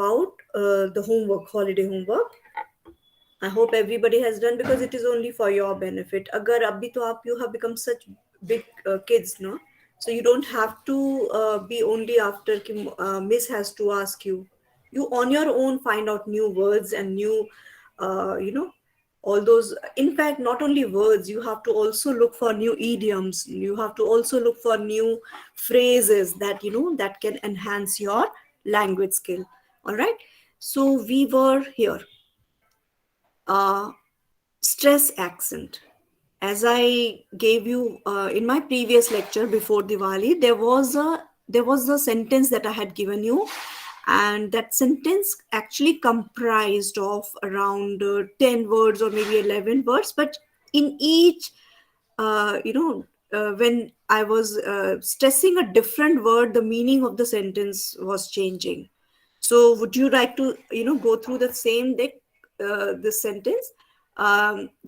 about the homework, holiday homework. I hope everybody has done because it is only for your benefit. Agar abhi to aap you have become such big kids, no? So you don't have to be only after Miss has to ask you. You on your own find out new words and new, all those. In fact, not only words, you have to also look for new idioms. You have to also look for new phrases that that can enhance your language skill. All right. So we were here. Uh, Stress accent. As I gave you in my previous lecture before Diwali, there was a sentence that I had given you, and that sentence actually comprised of around 10 words or maybe 11 words, but in each when I was stressing a different word, the meaning of the sentence was changing. So, would you like to, go through the same deck, this sentence,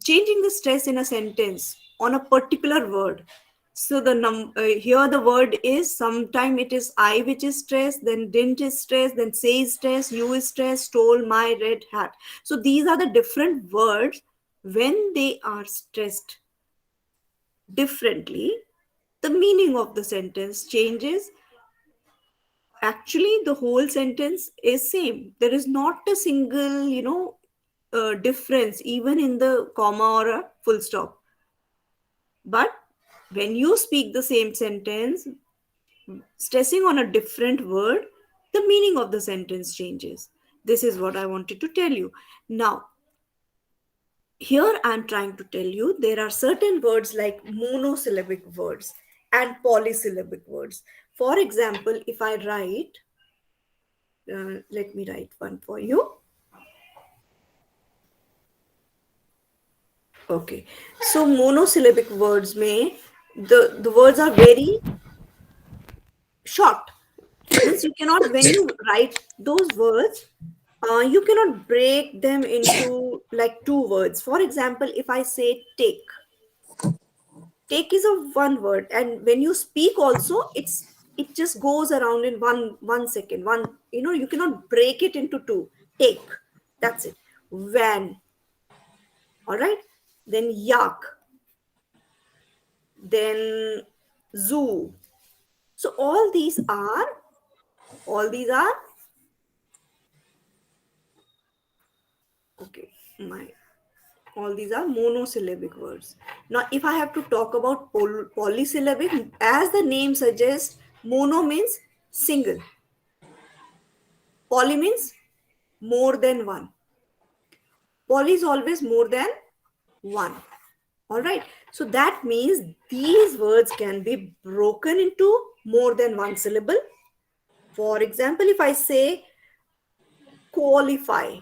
changing the stress in a sentence on a particular word? So here the word is, sometime it is I which is stressed, then didn't is stressed, then say is stressed, you is stressed, stole my red hat. So these are the different words. When they are stressed differently, the meaning of the sentence changes. Actually, the whole sentence is same. There is not a single difference even in the comma or a full stop. But when you speak the same sentence, stressing on a different word, the meaning of the sentence changes. This is what I wanted to tell you. Now, here I'm trying to tell you there are certain words like monosyllabic words and polysyllabic words. For example, if I write, let me write one for you. Okay, so monosyllabic words may, the words are very short. Means you cannot, when you write those words, you cannot break them into like two words. For example, if I say take is a one word, and when you speak also, it just goes around in one second. One, you cannot break it into two. Take, that's it. Van, all right. Then yak, then zoo. So all these are okay. My All these are monosyllabic words. Now, if I have to talk about polysyllabic, as the name suggests, mono means single, poly means more than one. Poly is always more than one. All right. So that means these words can be broken into more than one syllable. For example, if I say qualify,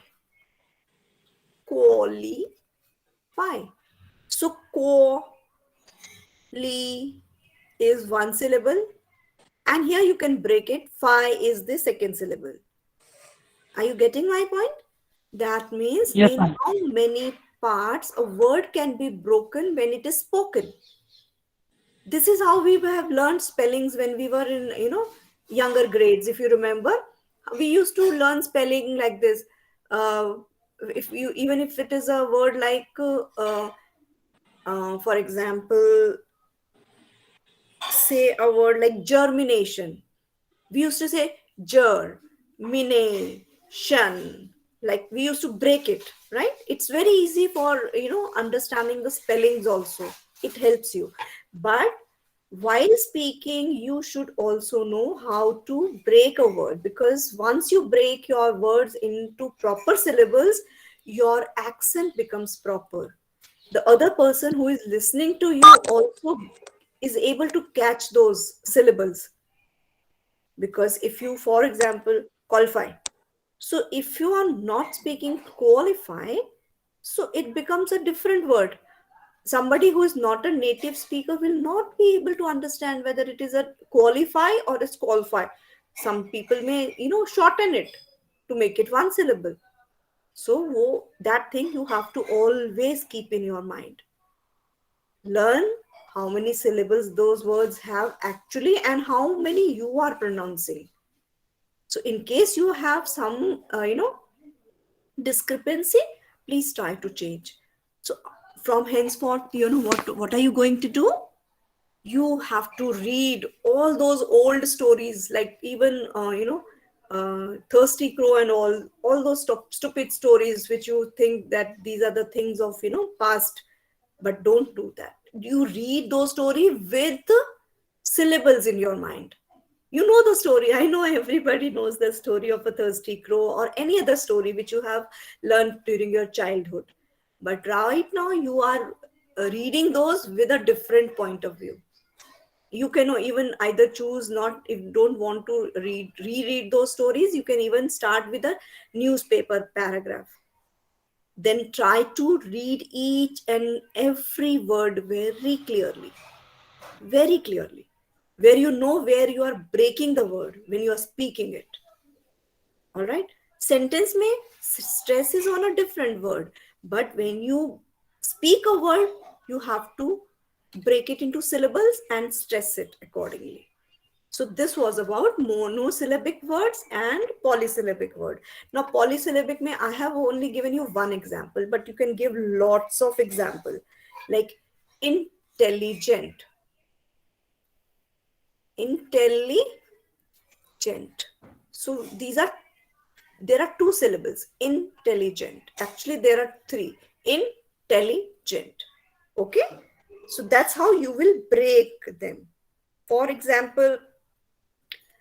qualify. So quali is one syllable, and here you can break it. Phi is the second syllable. Are you getting my point? That means Yes, in ma'am. how many parts a word can be broken when it is spoken. This is how we have learned spellings when we were in younger grades. If you remember, we used to learn spelling like this. uh, if you, even if it is a word like for example, say a word like germination, we used to say germination. Like we used to break it, right? It's very easy for understanding the spellings also. It helps you. But while speaking, you should also know how to break a word, because once you break your words into proper syllables, your accent becomes proper. The other person who is listening to you also is able to catch those syllables. Because if you, for example, qualify, so if you are not speaking qualify, so it becomes a different word. Somebody who is not a native speaker will not be able to understand whether it is a qualify or a qualify. Some people may shorten it to make it one syllable. So that thing you have to always keep in your mind. Learn how many syllables those words have actually and how many you are pronouncing. So in case you have some, discrepancy, please try to change. So from henceforth, what are you going to do? You have to read all those old stories, like even Thirsty Crow and all those stupid stories which you think that these are the things of past. But don't do that. You read those stories with the syllables in your mind. You know the story. I know everybody knows the story of a Thirsty Crow or any other story which you have learned during your childhood. But right now you are reading those with a different point of view. You can even either choose not, if you don't want to reread those stories, you can even start with a newspaper paragraph. Then try to read each and every word very clearly, where you know where you are breaking the word when you are speaking it. All right. Sentence may stress is on a different word, but when you speak a word, you have to break it into syllables and stress it accordingly. So this was about monosyllabic words and polysyllabic word. Now polysyllabic may, I have only given you one example, but you can give lots of example, like intelligent, intelligent. So there are two syllables, intelligent. Actually, there are three, intelligent. Okay. So that's how you will break them. For example,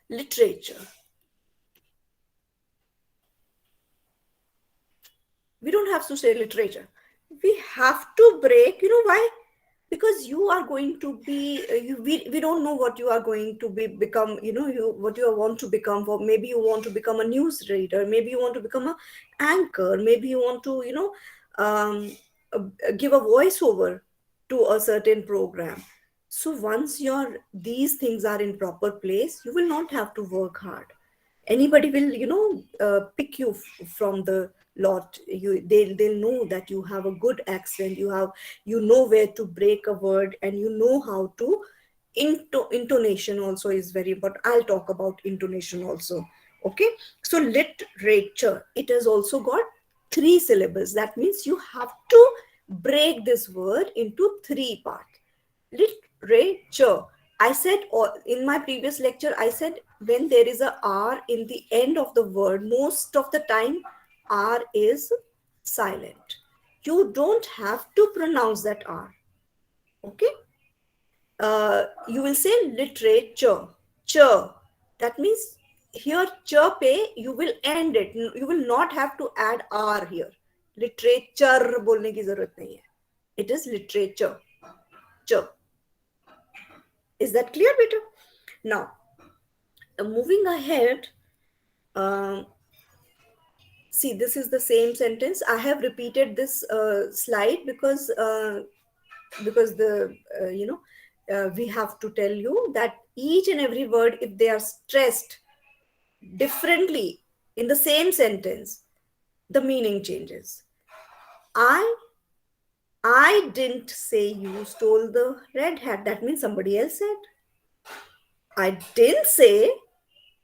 literature. We don't have to say literature. We have to break. You know why? Because you are going to be we don't know what you are going to become, what you want to become. For maybe you want to become a news reader, maybe you want to become a anchor, maybe you want to um, give a voiceover to a certain program. So once your these things are in proper place, you will not have to work hard. Anybody will pick you from the lot. They'll know that you have a good accent, you know where to break a word, and you know how to intonation also is very important. I'll talk about intonation also. Okay. So literature, it has also got three syllables. That means you have to break this word into three parts. Literature. I said, or in my previous lecture, I said when there is a R in the end of the word, most of the time R is silent. You don't have to pronounce that R. Okay. You will say literature. Ch. That means here pe, you will end it. You will not have to add R here. Literature बोलने की जरूरत नहीं है. It is literature. Ch. Is that clear, beta? Now, moving ahead, um, see, this is the same sentence. I have repeated this slide because the we have to tell you that each and every word, if they are stressed differently in the same sentence, the meaning changes. I I didn't say you stole the red hat. That means somebody else said. I didn't say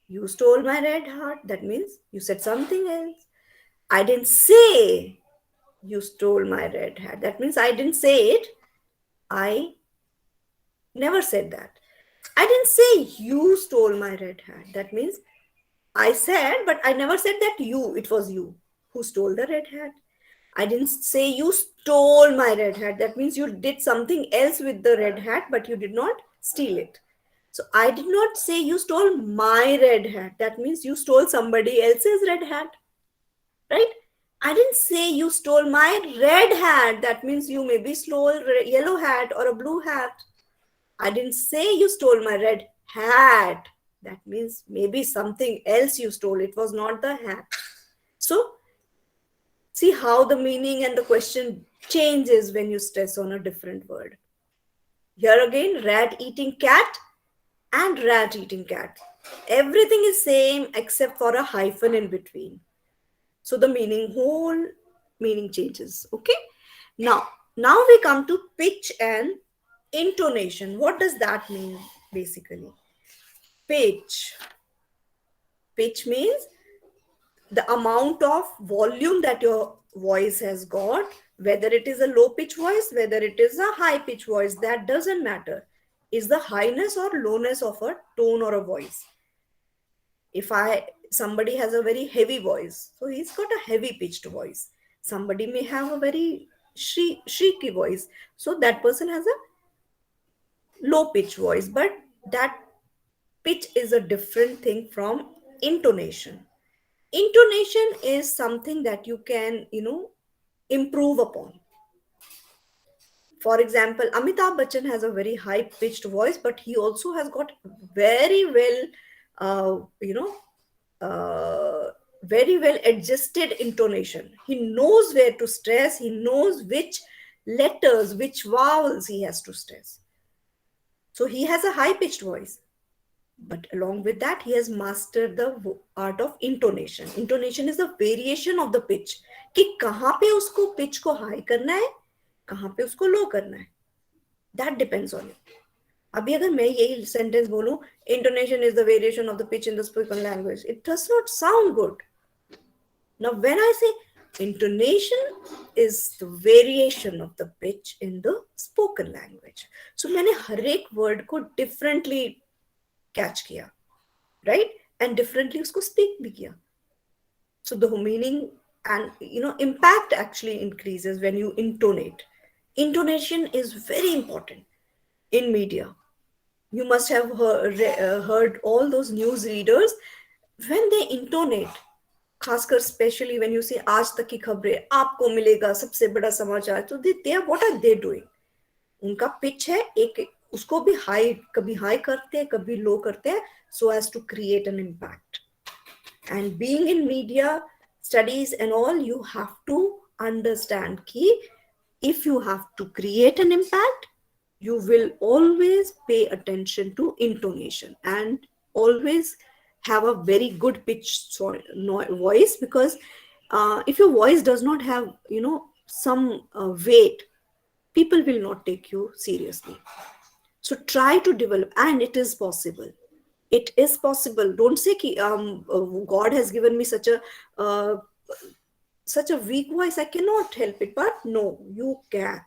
you stole my red hat. That means you said something else. I didn't say you stole my red hat. That means I didn't say it. I never said that. I didn't say you stole my red hat. That means I said, but I never said that it was you who stole the red hat. I didn't say you stole my red hat. That means you did something else with the red hat, but you did not steal it. So I did not say you stole my red hat. That means you stole somebody else's red hat, right? I didn't say you stole my red hat. That means you maybe stole a yellow hat or a blue hat. I didn't say you stole my red hat. That means maybe something else you stole. It was not the hat. So see how the meaning and the question changes when you stress on a different word. Here again, rat eating cat and rat eating cat. Everything is same except for a hyphen in between. So the whole meaning changes. Okay. Now we come to pitch and intonation. What does that mean basically? Pitch. Pitch means the amount of volume that your voice has got, whether it is a low pitch voice, whether it is a high pitch voice, that doesn't matter. Is the highness or lowness of a tone or a voice. If somebody has a very heavy voice, so he's got a heavy pitched voice. Somebody may have a very shrieky voice, so that person has a low pitch voice. But that pitch is a different thing from intonation. Intonation is something that you can, improve upon. For example, Amitabh Bachchan has a very high pitched voice, but he also has got very well, uh, you know, very well adjusted intonation. He knows where to stress, he knows which letters, which vowels he has to stress. So he has a high pitched voice. But along with that, he has mastered the art of intonation. Intonation is the variation of the pitch. कि कहाँ पे उसको pitch को high करना है, कहाँ पे उसको low करना है. That depends on you. अभी अगर मैं यही sentence बोलूं, intonation is the variation of the pitch in the spoken language, it does not sound good. Now, when I say intonation is the variation of the pitch in the spoken language, so मैंने हर एक word को differently catch किया, right, and differently उसको speak भी किया. So the meaning and impact actually increases when you intonate. Intonation is very important in media. You must have heard all those news readers when they intonate, खासकर specially when you say आज तक की खबरें, आपको मिलेगा सबसे बड़ा समाचार, तो they what are they doing? उनका पिच है एक, उसको भी हाई, कभी हाई करते हैं कभी लो करते हैं, so as to create an impact. And being in media studies and all, you have to understand कि if you have to create an impact, you will always pay attention to intonation and always have a very good pitch voice, because if your voice does not have some weight, people will not take you seriously. So try to develop, and it is possible. It is possible. Don't say ki, God has given me such a weak voice, I cannot help it. But no, you can.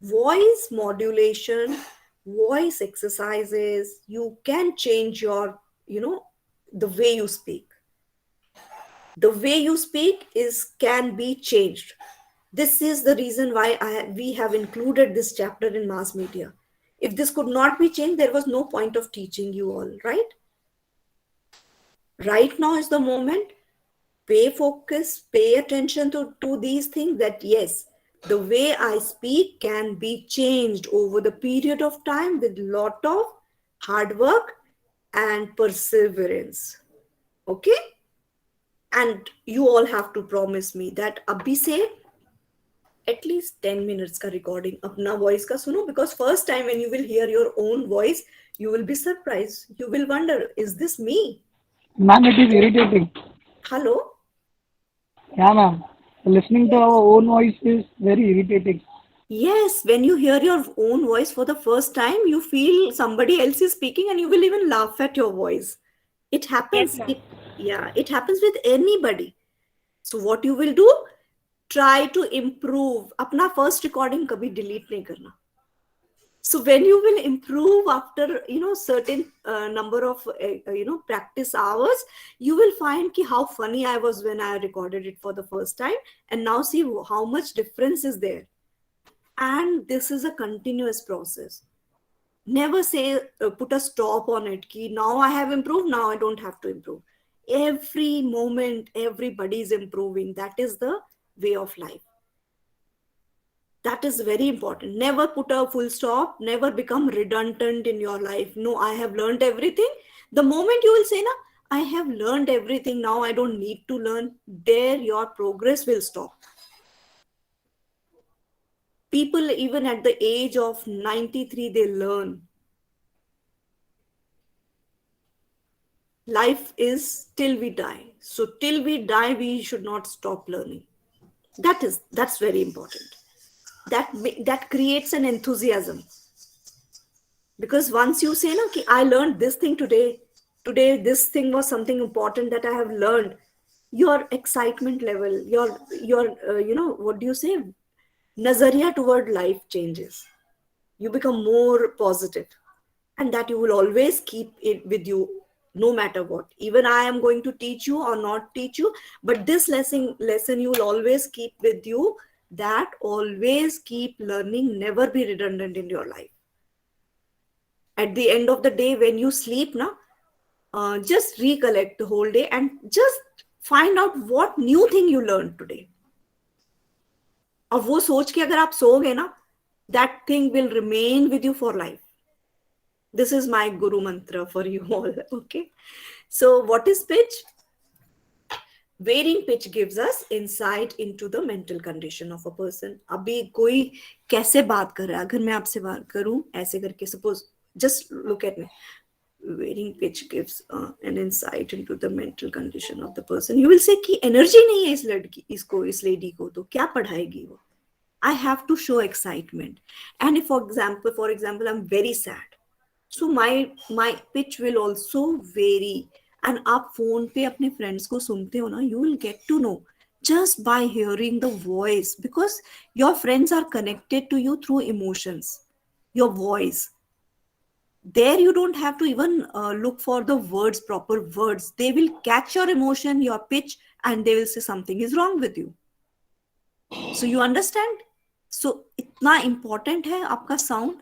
Voice modulation, voice exercises, you can change your, the way you speak. The way you speak can be changed. This is the reason why we have included this chapter in mass media. If this could not be changed, there was no point of teaching you all, right? Right now is the moment. Pay focus, pay attention to these things, that yes, the way I speak can be changed over the period of time with lot of hard work and perseverance. Okay? And you all have to promise me that abhi se at least 10 minutes ka recording apna voice ka suno, because first time when you will hear your own voice, you will be surprised. You will wonder, is this me? Ma'am, it is irritating. Hello? Yeah, ma'am. Listening to our own voice is very irritating. Yes, when you hear your own voice for the first time, you feel somebody else is speaking and you will even laugh at your voice. It happens. It happens with anybody. So what you will do? Try to improve. Apna first recording kabhi delete nahi karna. So when you will improve after certain number of practice hours, you will find ki how funny I was when I recorded it for the first time, and now see how much difference is there. And this is a continuous process. Never say put a stop on it ki now I have improved, now I don't have to improve. Every moment everybody is improving. That is the way of life. That is very important. Never put a full stop, never become redundant in your life. No, I have learned everything. The moment you will say, na, I have learned everything, now I don't need to learn, there your progress will stop. People, even at the age of 93, they learn. Life is till we die. So till we die, we should not stop learning. That's very important. That creates an enthusiasm. Because once you say, I learned this thing today, today this thing was something important that I have learned, your excitement level, your what do you say, nazariya toward life changes. You become more positive, and that you will always keep it with you no matter what. Even I am going to teach you or not teach you, but this lesson you will always keep with you, that always keep learning, never be redundant in your life. At the end of the day, when you sleep now, just recollect the whole day and just find out what new thing you learned today. और वो सोच के अगर आप सोओगे ना, that thing will remain with you for life. This is my guru mantra for you all. Okay, so what is pitch? Varying pitch gives us insight into the mental condition of a person. अभी कोई कैसे बात कर रहा है, अगर मैं आपसे बात करूं ऐसे करके, suppose just look at me. Varying pitch gives an insight into the mental condition of the person. You will say कि energy नहीं है इस लड़की, इसको, इस lady को, तो क्या पढ़ाएगी वो? I have to show excitement. And if, for example, I'm very sad, so my pitch will also vary. And आप फोन पे अपने फ्रेंड्स को सुनते हो ना, you will get to know just by hearing the voice, because your friends are connected to you through emotions, your voice. There you don't have to even look for the words, proper words. They will catch your emotion, your pitch, and they will say something is wrong with you. So you understand? So इतना important है आपका sound.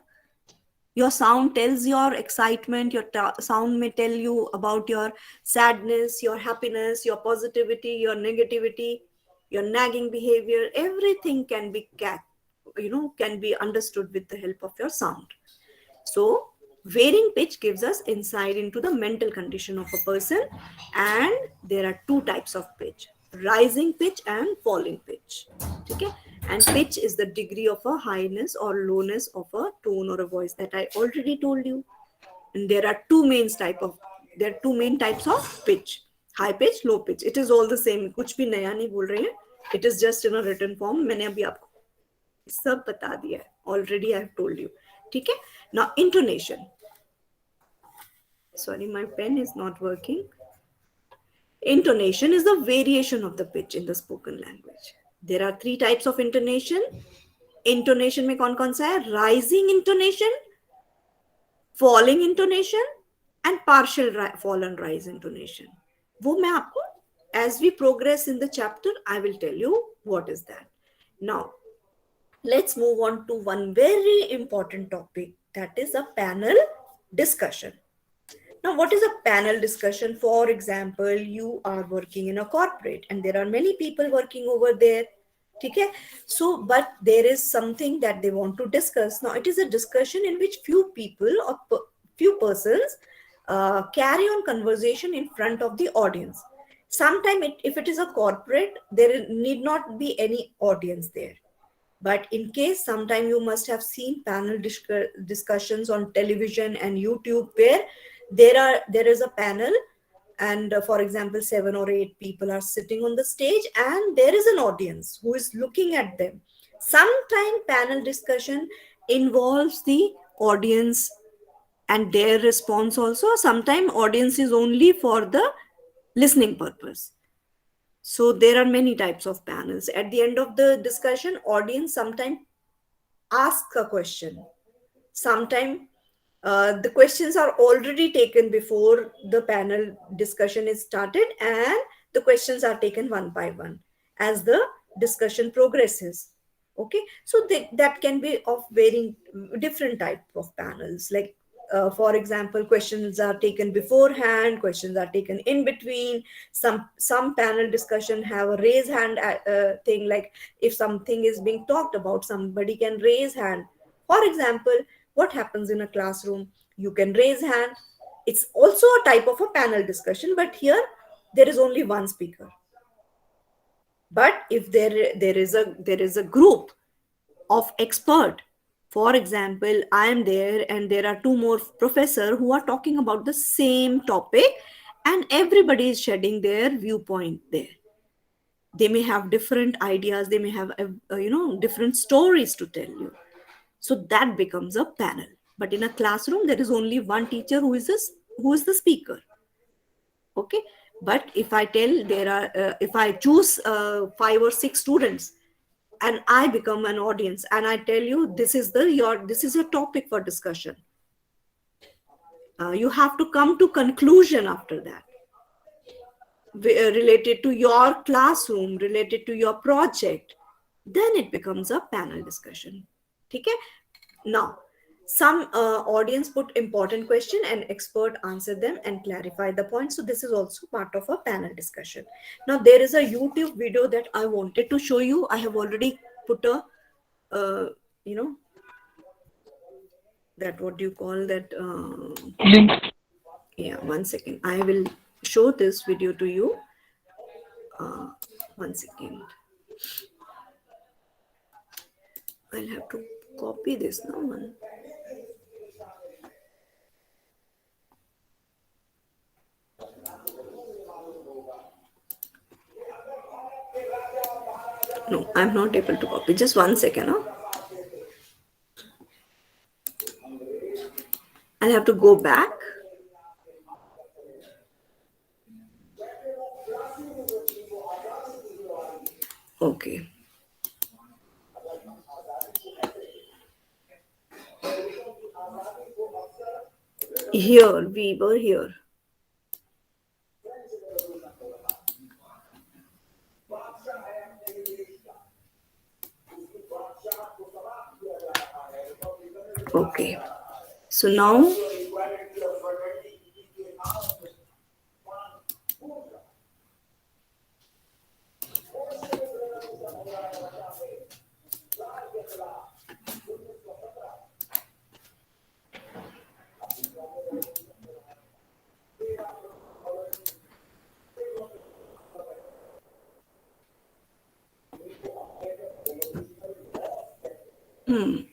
Your sound tells your excitement, your sound may tell you about your sadness, your happiness, your positivity, your negativity, your nagging behavior. Everything can be can be understood with the help of your sound. So varying pitch gives us insight into the mental condition of a person, and there are two types of pitch: rising pitch and falling pitch. Okay, and pitch is the degree of a highness or lowness of a tone or a voice, that I already told you. And there are two main types of pitch: high pitch, low pitch. It is all the same, कुछ भी नया नहीं बोल रहे हैं. It is just in a written form. मैंने अभी आपको सब बता दिया है, already I have told you. ठीक है? Now intonation. Sorry, my pen is not working. Intonation is the variation of the pitch in the spoken language. There are three types of intonation. Intonation में कौन कौन सा है? Rising intonation, falling intonation, and partial fall and rise intonation. वो मैं आपको, as we progress in the chapter, I will tell you what is that. Now, let's move on to one very important topic, that is a panel discussion. Now, what is a panel discussion? For example, you are working in a corporate and there are many people working over there. Okay? So, but there is something that they want to discuss. Now, it is a discussion in which few people or few persons carry on conversation in front of the audience. Sometimes, if it is a corporate, there need not be any audience there. But in case, sometime you must have seen panel discussions on television and YouTube, where there is a panel, and for example 7 or 8 people are sitting on the stage and there is an audience who is looking at them. Sometimes panel discussion involves the audience and their response also. Sometimes audience is only for the listening purpose. So there are many types of panels. At the end of the discussion, audience sometimes ask a question. Sometimes the questions are already taken before the panel discussion is started, and the questions are taken one by one as the discussion progresses. Okay, so that can be of varying different type of panels. Like for example, questions are taken beforehand, questions are taken in between. Some panel discussion have a raise hand thing, like if something is being talked about, somebody can raise hand. For example, what happens in a classroom? You can raise hand. It's also a type of a panel discussion, but here there is only one speaker. But if there is a group of expert, for example, I am there and there are two more professors who are talking about the same topic, and everybody is shedding their viewpoint there. They may have different ideas, they may have different stories to tell you. So that becomes a panel. But in a classroom, there is only one teacher who is the speaker. Okay, but if I tell there are if I choose 5 or 6 students and I become an audience and I tell you this is your topic for discussion, you have to come to conclusion after that, related to your classroom, related to your project, then it becomes a panel discussion. Okay. Now, some audience put important question and expert answer them and clarify the point. So this is also part of a panel discussion. Now there is a YouTube video that I wanted to show you. I have already put a, you know, that what do you call that? Link. Yeah, 1 second. I will show this video to you. 1 second. I'll have to copy this now. No, I'm not able to copy. Just 1 second. Huh? I'll have to go back. Okay. Here, we were here. Okay. So now,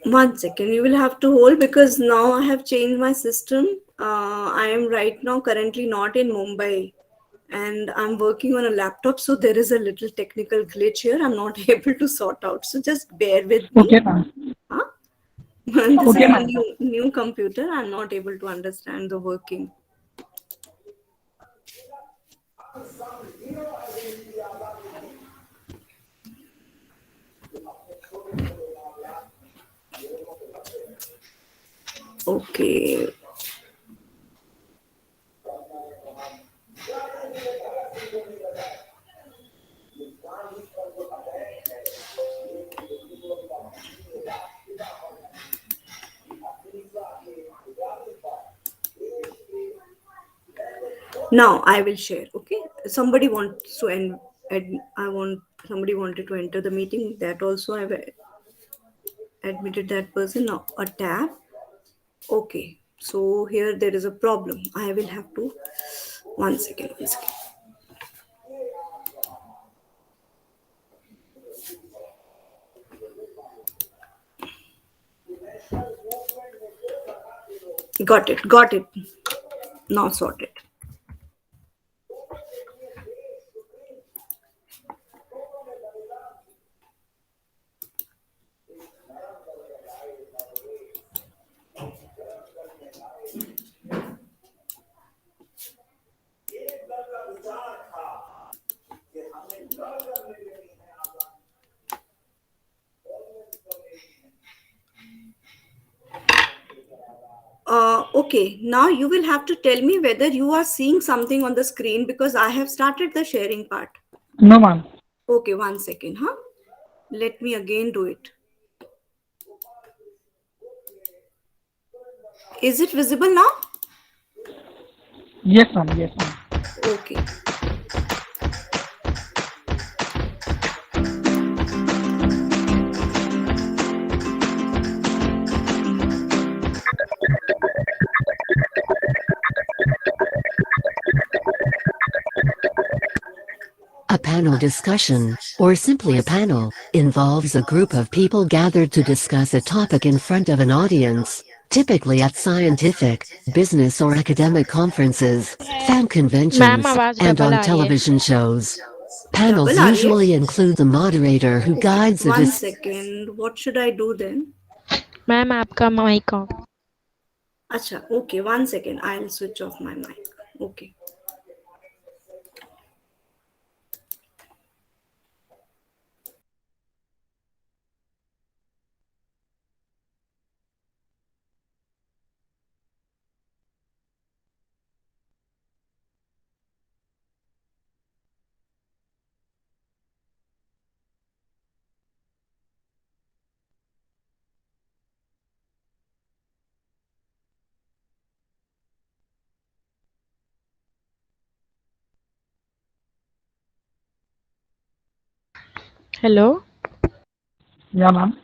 one second, you will have to hold because now I have changed my system. I am right now currently not in Mumbai and I'm working on a laptop. So there is a little technical glitch here. I'm not able to sort out. So just bear with me. Okay, ma'am. Huh? This Okay, is a ma'am. new computer. I'm not able to understand the working. Okay. Now I will share. Okay. Somebody wants to somebody wanted to enter the meeting. That also I've admitted that person. Now a tab. Okay. So here there is a problem. I will have to 1 second. 1 second. Got it. Got it. Now sorted. Okay, now you will have to tell me whether you are seeing something on the screen because I have started the sharing part. No, ma'am. Okay, 1 second, huh? Let me again do it. Is it visible now? Yes, ma'am. Yes, ma'am. Okay. A panel discussion, or simply a panel, involves a group of people gathered to discuss a topic in front of an audience, typically at scientific, business or academic conferences, fan conventions, आवाज and double on आ रही है television shows. Panels Double, are you? usually include the moderator who guides the 1 second. What should I do then? Ma'am आपका mic off Acha, okay, 1 second. I'll switch off my mic. Okay. Hello. Yeah, ma'am.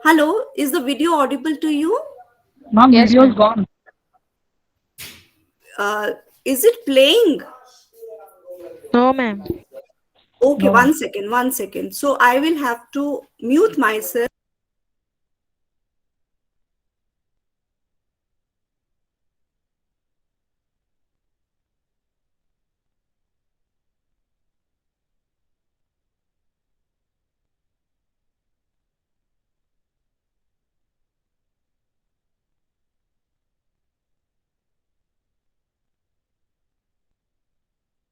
Hello, is the video audible to you? Ma'am, Yes, video is ma'am. gone. Uh, is it playing? No, ma'am. Okay, No, ma'am. one second, one second. So I will have to mute myself.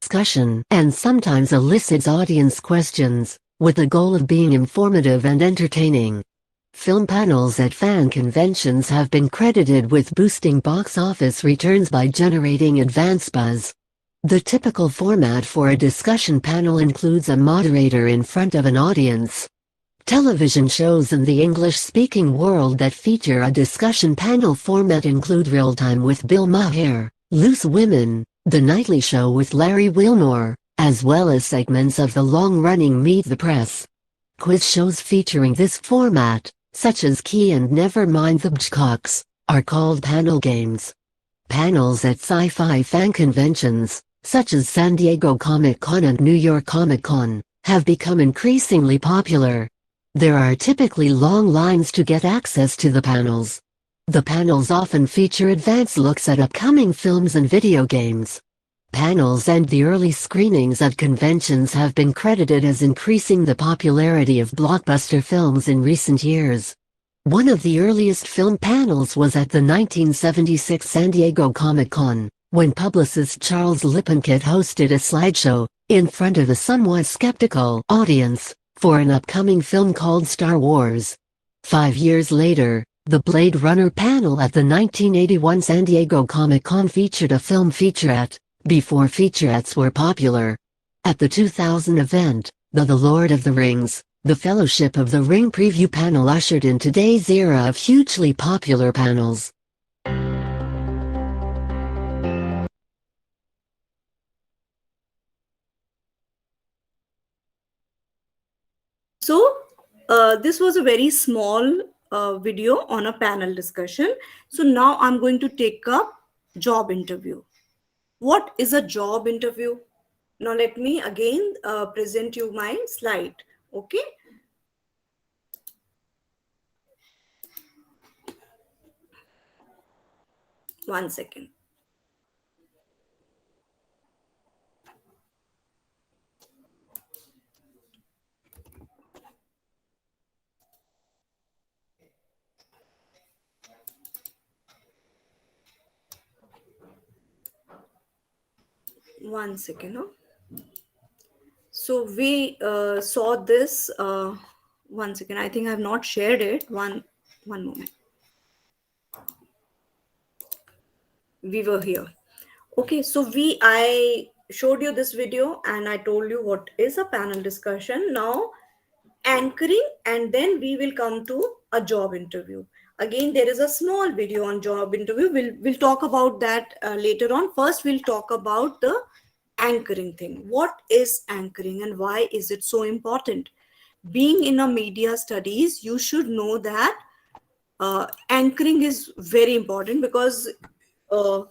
Discussion and sometimes elicits audience questions, with the goal of being informative and entertaining. Film panels at fan conventions have been credited with boosting box office returns by generating advance buzz. The typical format for a discussion panel includes a moderator in front of an audience. Television shows in the English-speaking world that feature a discussion panel format include Real Time with Bill Maher, Loose Women, The Nightly Show with Larry Wilmore, as well as segments of the long-running Meet the Press. Quiz shows featuring this format, such as Key and Never Mind the Bjcocks, are called panel games. Panels at sci-fi fan conventions, such as San Diego Comic-Con and New York Comic-Con, have become increasingly popular. There are typically long lines to get access to the panels. The panels often feature advanced looks at upcoming films and video games. Panels and the early screenings at conventions have been credited as increasing the popularity of blockbuster films in recent years. One of the earliest film panels was at the 1976 San Diego Comic-Con, when publicist Charles Lippincott hosted a slideshow, in front of a somewhat skeptical audience, for an upcoming film called Star Wars. 5 years later, the Blade Runner panel at the 1981 San Diego Comic-Con featured a film featurette, before featurettes were popular. At the 2000 event, The Lord of the Rings, the Fellowship of the Ring preview panel ushered in today's era of hugely popular panels. So this was a very small video on a panel discussion. So now I'm going to take up job interview. What is a job interview? Now let me again present you my slide. Okay. One second. One second. Huh? So we saw this. One second. I think I have not shared it. One moment. We were here. Okay, so I showed you this video and I told you what is a panel discussion. Now anchoring, and then we will come to a job interview. Again, there is a small video on job interview. We'll talk about that later on. First, we'll talk about the anchoring thing. What is anchoring and why is it so important? Being in a media studies, you should know that anchoring is very important because uh,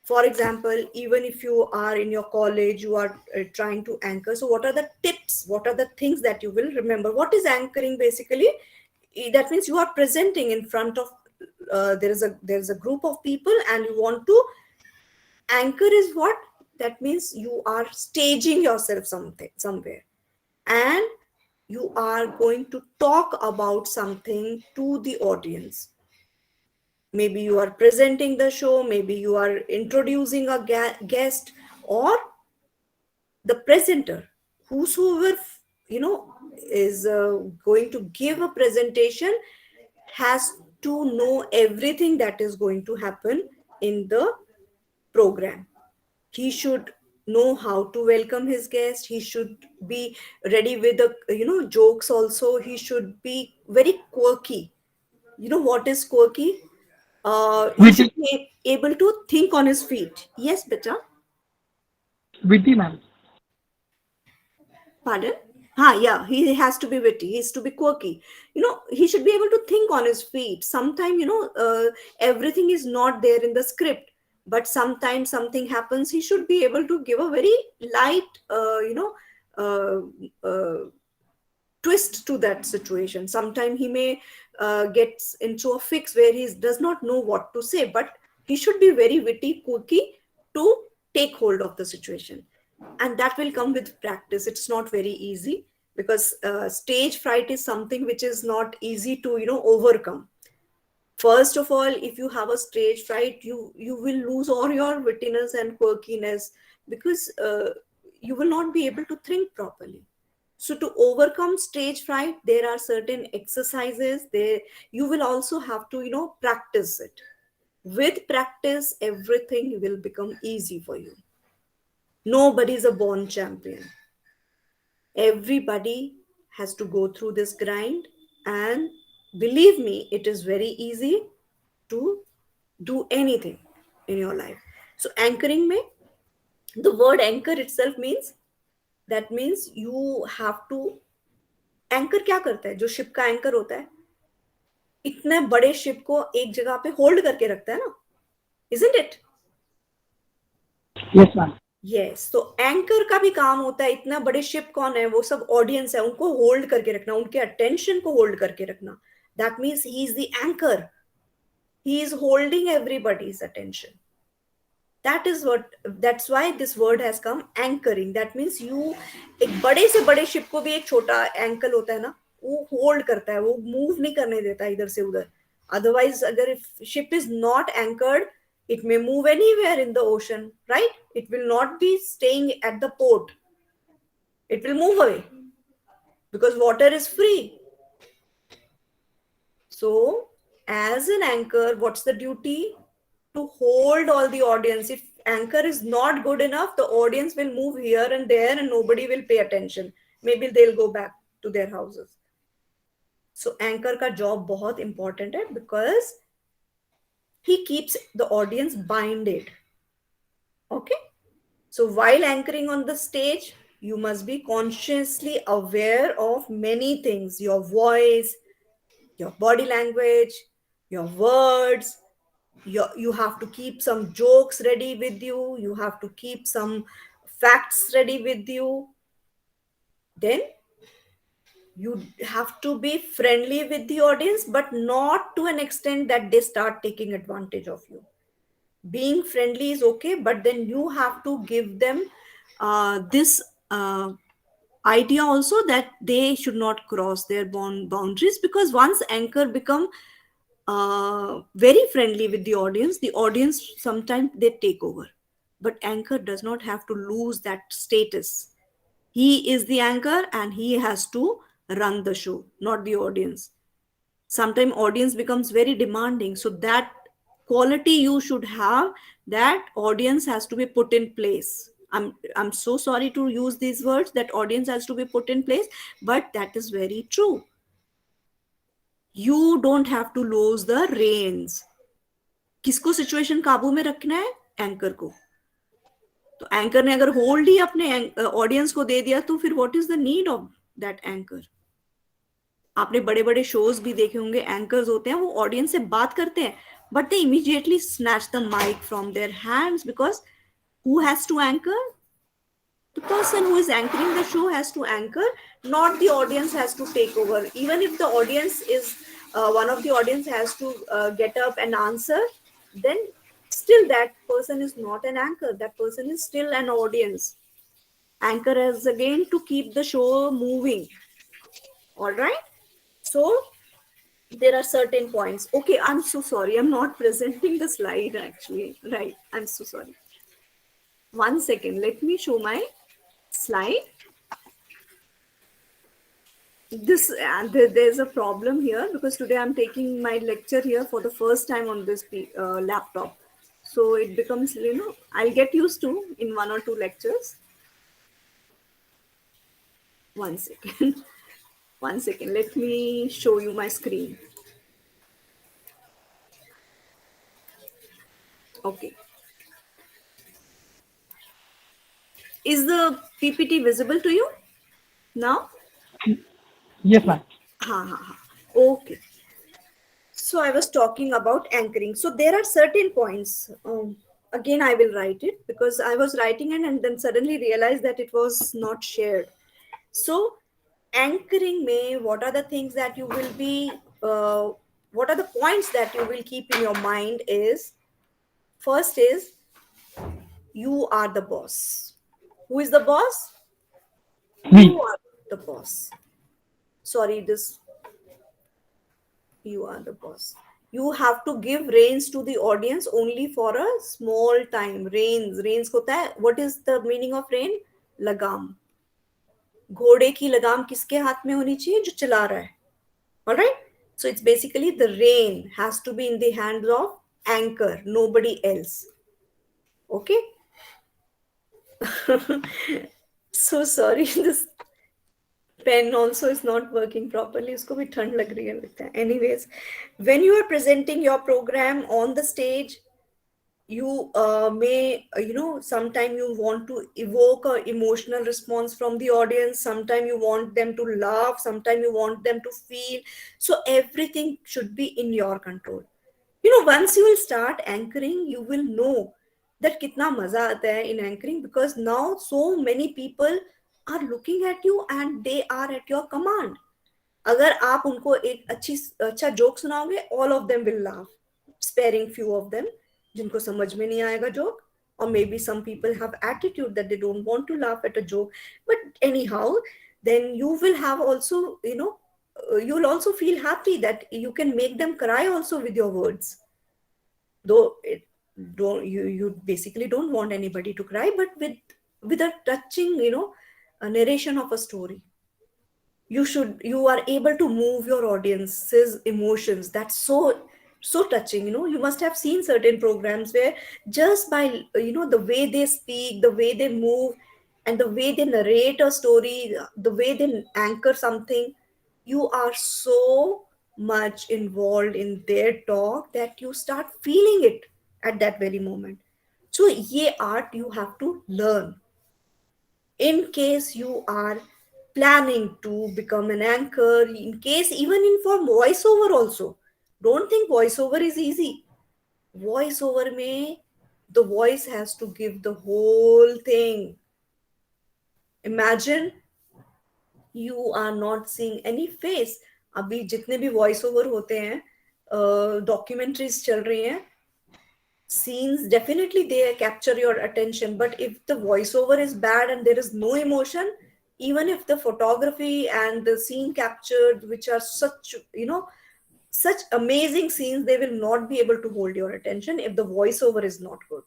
for example, even if you are in your college, you are trying to anchor. So what are the tips, what are the things that you will remember? What is anchoring basically? That means you are presenting in front of there is a group of people and you want to anchor. Is what that means? You are staging yourself somewhere, and you are going to talk about something to the audience. Maybe you are presenting the show, maybe you are introducing a guest, or the presenter, whosoever is going to give a presentation, has to know everything that is going to happen in the program. He should know how to welcome his guest. He should be ready with the jokes also. He should be very quirky, You know what is quirky? He should Witty, be able to think on his feet. Yes, beta. witty, ma'am. Pardon? Yeah, he has to be witty. He has to be quirky. He should be able to think on his feet. Sometimes, everything is not there in the script, but sometimes something happens. He should be able to give a very light, twist to that situation. Sometimes he may get into a fix where he does not know what to say, but he should be very witty, quirky to take hold of the situation. And that will come with practice. It's not very easy, because stage fright is something which is not easy to overcome. First of all, if you have a stage fright, you will lose all your wittiness and quirkiness, because you will not be able to think properly. So to overcome stage fright, there are certain exercises there. You will also have to practice it. With practice, everything will become easy for you. Nobody is a born champion. Everybody has to go through this grind, and believe me, it is very easy to do anything in your life. So anchoring में, the word anchor itself means, that means you have to, anchor क्या करता है? जो ship का anchor होता है, इतने बड़े शिप को एक जगह पे होल्ड करके रखता है ना, isn't it? Yes, ma'am. Yes, तो एंकर का भी काम होता है, इतना बड़े शिप कौन है? वो सब ऑडियंस है, उनको होल्ड करके रखना, उनके अटेंशन को होल्ड करके रखना. That means he is the anchor. He is holding everybody's attention. That's why this word has come, anchoring. That means you, एक बड़े से बड़े शिप को भी एक छोटा एंकल होता है ना, वो होल्ड करता है, वो मूव नहीं करने देता इधर से उधर. Otherwise, अगर if ship is not anchored, it may move anywhere in the ocean, right? It will not be staying at the port. It will move away because water is free. So, as an anchor, what's the duty? To hold all the audience. If anchor is not good enough, the audience will move here and there and nobody will pay attention. Maybe they'll go back to their houses. So, anchor ka job बहुत important है, because he keeps the audience binded. Okay? So while anchoring on the stage, you must be consciously aware of many things: your voice, your body language, your words. You have to keep some jokes ready with you. You have to keep some facts ready with you. Then you have to be friendly with the audience, but not to an extent that they start taking advantage of you. Being friendly is okay, but then you have to give them this idea also that they should not cross their boundaries, because once anchor become very friendly with the audience sometimes they take over. But anchor does not have to lose that status. He is the anchor and he has to run the show, not the audience. Sometimes audience becomes very demanding, so that quality you should have, that audience has to be put in place. I'm so sorry to use these words, that audience has to be put in place, but that is very true. You don't have to lose the reins. किसको situation काबू में रखना है? Anchor को. तो anchor ने अगर hold ही अपने ऑडियंस को दे दिया, तो फिर what is the need of that anchor? आपने बड़े बड़े शोज भी देखे होंगे, एंकर्स होते हैं, वो ऑडियंस से बात करते हैं, but they immediately snatch the mic from their hands, because who has to anchor? The person who is anchoring the show has to anchor, not the audience has to take over. Even if the audience is one of the audience has to get up and answer, then still that person is not an anchor. That person is still an audience. Anchor is again to keep the show moving. All right. So there are certain points. Okay, I'm so sorry. I'm not presenting the slide actually. Right. I'm so sorry. 1 second. Let me show my slide. There's a problem here, because today I'm taking my lecture here for the first time on this laptop. So it becomes, I'll get used to in 1 or 2 lectures. 1 second. 1 second. Let me show you my screen. Okay. Is the PPT visible to you now? Yes, ma'am. Ha ha ha. Okay. So I was talking about anchoring. So there are certain points. Again, I will write it because I was writing it and then suddenly realized that it was not shared. So anchoring may, what are the things that you will be, what are the points that you will keep in your mind is, first is, you are the boss. Who is the boss? You Me. are the boss. Sorry, this, you are the boss. You have to give reins to the audience only for a small time. Reins होता है. What is the meaning of rein? लगाम. घोड़े की लगाम किसके हाथ में होनी चाहिए? जो चला रहा है. All right. So it's basically the rein has to be in the hands of anchor, nobody else. Okay. So sorry, this pen also is not working properly. उसको भी ठंड लग रही है लगता है. Anyways, when you are presenting your program on the stage, you may sometime you want to evoke a emotional response from the audience, sometime you want them to laugh, sometime you want them to feel. So everything should be in your control. Once you will start anchoring, you will know that kitna maza aata hai in anchoring, because now so many people are looking at you and they are at your command. अगर आप उनको एक अच्छा joke सुनाओगे, all of them will laugh, sparing few of them जिनको समझ में नहीं आएगा joke, or maybe some people have attitude that they don't want to laugh at a joke. But anyhow, then you will have also, you'll also feel happy that you can make them cry also with your words, though it don't, you basically don't want anybody to cry, but with a touching, a narration of a story, you are able to move your audience's emotions. That's so touching. You must have seen certain programs where just by the way they speak, the way they move, and the way they narrate a story, the way they anchor something, you are so much involved in their talk that you start feeling it at that very moment. So ye art you have to learn in case you are planning to become an anchor, in case even in for voiceover also. Don't think voiceover is easy. Voiceover may, the voice has to give the whole thing. Imagine you are not seeing any face. अभी जितने भी voice over होते हैं, documentaries चल रही हैं, scenes definitely they capture your attention, but if the voiceover is bad and there is no emotion, even if the photography and the scene captured, which are such such amazing scenes, they will not be able to hold your attention if the voiceover is not good.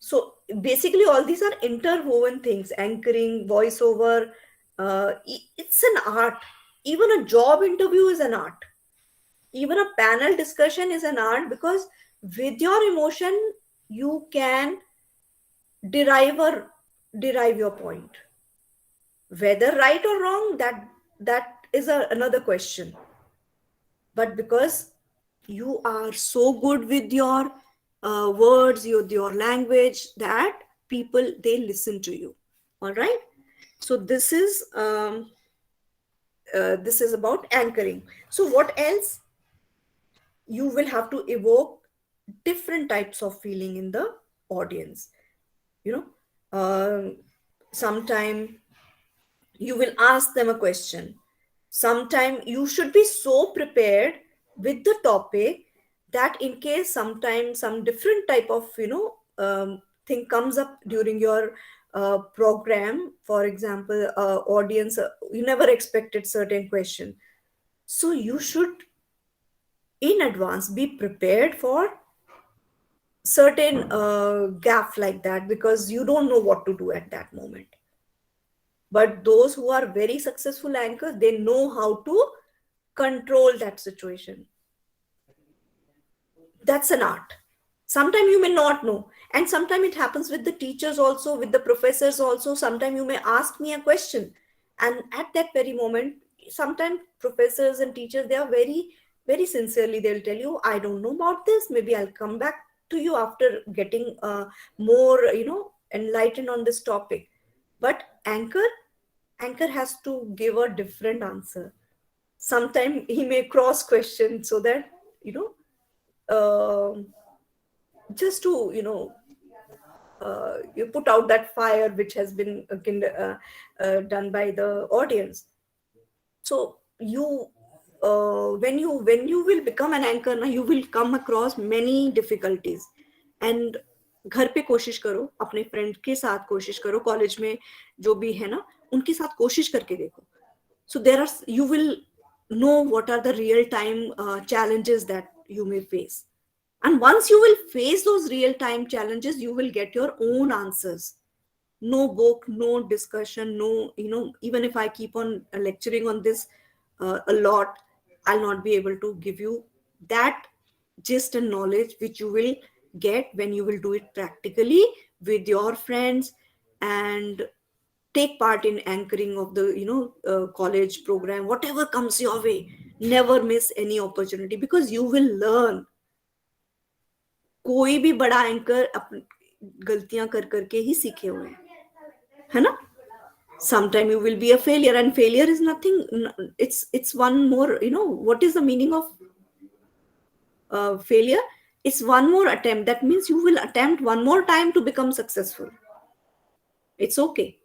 So basically all these are interwoven things: anchoring, voiceover. It's an art. Even a job interview is an art. Even a panel discussion is an art, because with your emotion you can derive your point, whether right or wrong, that is another question. But because you are so good with your words, your language, that people, they listen to you. All right. So this is about anchoring. So what else? You will have to evoke different types of feeling in the audience. you know Sometime you will ask them a question, sometime you should be so prepared with the topic that in case sometime some different type of thing comes up during your program. For example, audience, you never expected certain question, so you should in advance be prepared for certain gap like that, because you don't know what to do at that moment. But those who are very successful anchors, they know how to control that situation. That's an art. Sometimes you may not know, and sometimes it happens with the teachers also, with the professors also. Sometimes you may ask me a question, and at that very moment, sometimes professors and teachers, they are very sincerely, they'll tell you, I don't know about this, maybe I'll come back to you after getting more, enlightened on this topic. But anchor has to give a different answer. Sometimes he may cross question, so that, um just to, you put out that fire which has been done by the audience. So you, when you will become an anchor ना, you will come across many difficulties. And घर पे कोशिश करो, अपने friend के साथ कोशिश करो, कॉलेज में जो भी है ना उनके साथ कोशिश करके देखो. So there are, you will know what are the real time challenges that you may face. And once you will face those real time challenges, you will get your own answers. No book, no discussion, no, even if I keep on lecturing on this a lot, I'll not be able to give you that gist and knowledge which you will get when you will do it practically with your friends and take part in anchoring of the, college program. Whatever comes your way, never miss any opportunity, because you will learn. कोई भी बड़ा anchor अपनी गलतियां कर करके ही सीखे हुए है ना. Sometime you will be a failure, and failure is nothing. It's one more, what is the meaning of failure? It's one more attempt. That means you will attempt one more time to become successful. It's okay.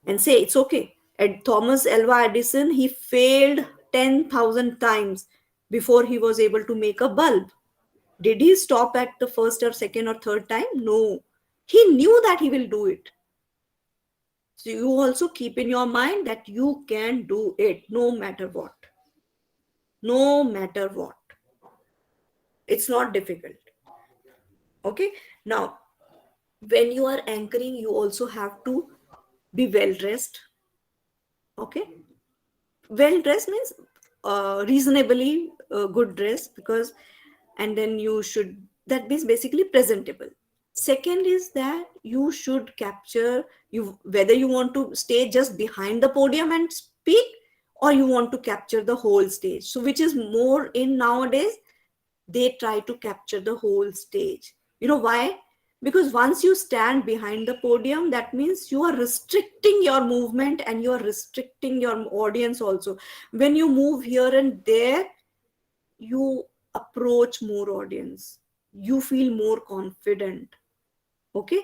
And say it's okay. And Thomas Alva Edison, he failed 10,000 times before he was able to make a bulb. Did he stop at the first or second or third time? No. He knew that he will do it. So you also keep in your mind that you can do it no matter what. No matter what. It's not difficult. Okay. Now, when you are anchoring, you also have to be well dressed. Okay. Well dressed means reasonably good dress, because, and then you should, that means basically presentable. Second is that you should capture, you, whether you want to stay just behind the podium and speak, or you want to capture the whole stage. So which is more in nowadays? They try to capture the whole stage. You know why? Because once you stand behind the podium, that means you are restricting your movement and you are restricting your audience also. When you move here and there, you approach more audience. You feel more confident. Okay?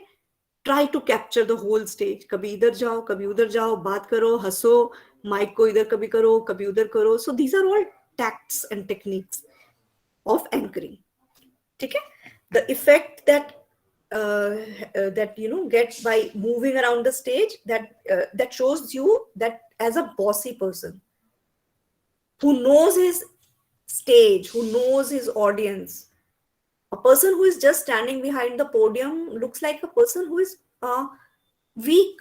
Try to capture the whole stage. कभी इधर जाओ, कभी उधर जाओ, बात करो, हंसो, mic को इधर कभी करो, कभी उधर करो. So these are all tacts and techniques of anchoring. Okay? The effect that get by moving around the stage, that shows you that as a bossy person who knows his stage, who knows his audience. A person who is just standing behind the podium looks like a person who is weak.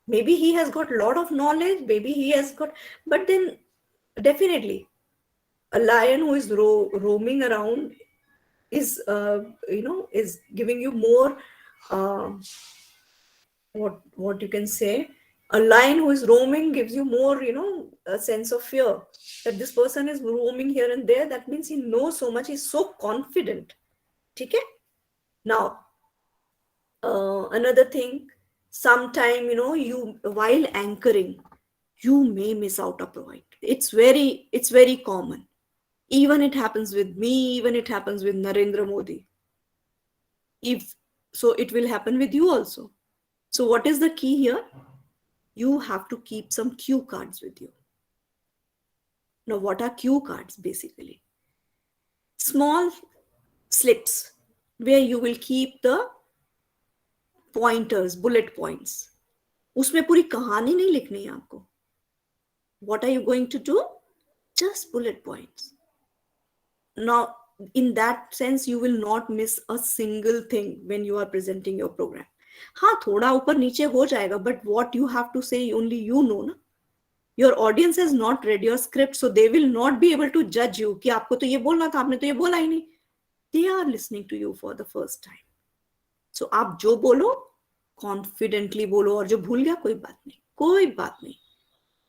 Maybe he has got a lot of knowledge, maybe he has got, but then definitely a lion who is roaming around is is giving you more what you can say. A lion who is roaming gives you more, a sense of fear, that this person is roaming here and there. That means he knows so much, he's so confident. Okay? Now, another thing, sometime, you, while anchoring, you may miss out a point. It's very common. Even it happens with me, even it happens with Narendra Modi. If so, it will happen with you also. So what is the key here? You have to keep some cue cards with you. Now, what are cue cards basically? Small slips where you will keep the pointers, bullet points. उसमें पूरी कहानी नहीं लिखनी है आपको. What are you going to do? Just bullet points. Now, in that sense, you will not miss a single thing when you are presenting your program. हाँ, थोड़ा ऊपर नीचे हो जाएगा, but what you have to say only you know ना. Your audience has not read your script, so they will not be able to judge you कि आपको तो ये बोलना था, आपने तो ये बोला ही नहीं. They are listening to you for the first time. So आप जो बोलो confidently बोलो, और जो भूल गया कोई बात नहीं.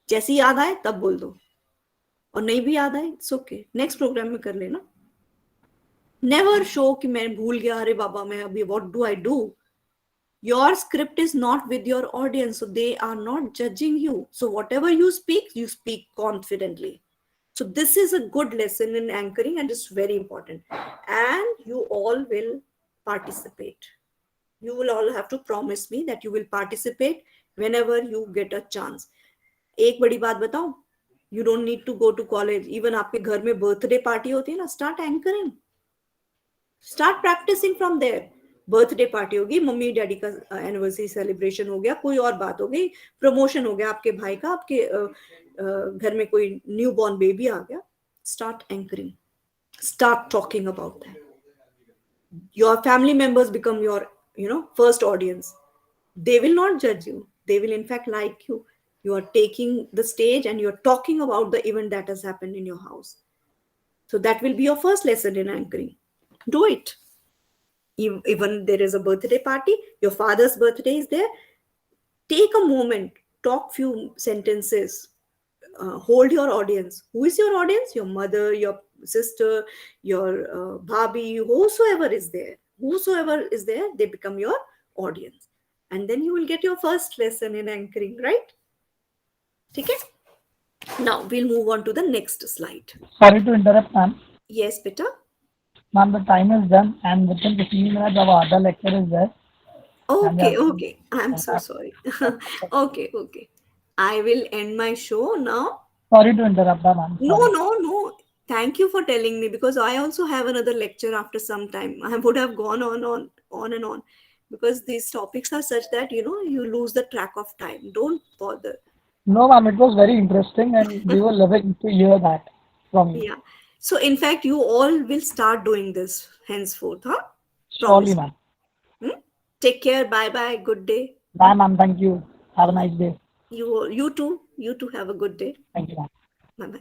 जैसी याद आए तब बोल दो, और नहीं भी याद आए, it's okay. Next program में कर लेना. Never show कि मैं भूल गया, अरे बाबा मैं अभी what do I do? Your script is not with your audience, so they are not judging you. So whatever you speak confidently. So this is a good lesson in anchoring and it's very important. And you all will participate. You will all have to promise me that you will participate whenever you get a chance. एक बड़ी बात बताऊं, you don't need to go to college. Even आपके घर में birthday party होती है ना, start anchoring. Start practicing from there. Birthday party होगी, मम्मी डैडी का एनिवर्सरी सेलिब्रेशन हो गया, कोई और बात हो गई, प्रमोशन हो गया आपके भाई का, आपके घर में कोई न्यू बॉर्न बेबी आ गया, start anchoring, start talking about that. Your family members become your first audience. They will not judge you, they will in fact like you. You are taking the stage and you're talking about the event that has happened in your house. So that will be your first lesson in anchoring. Do it. Even there is a birthday party, your father's birthday is there, take a moment, talk few sentences, hold your audience. Who is your audience? Your mother, your sister, your bhabhi, whosoever is there, they become your audience, and then you will get your first lesson in anchoring, right? Okay, now we'll move on to the next slide. Sorry to interrupt, ma'am. Yes, Peter. Ma'am, the time is done, and within 15 minutes, our other lecture is there. Okay. I'm so sorry. Okay. I will end my show now. Sorry to interrupt, ma'am. No. Thank you for telling me, because I also have another lecture after some time. I would have gone on and on, because these topics are such that you lose the track of time. Don't bother. No, ma'am, it was very interesting, and we were loving to hear that from you. Yeah. So in fact, you all will start doing this henceforth, huh? Surely, Promise. ma'am. Take care. Bye. Good day. Bye, ma'am. Thank you. Have a nice day. You too. You too have a good day. Thank you, ma'am. Bye.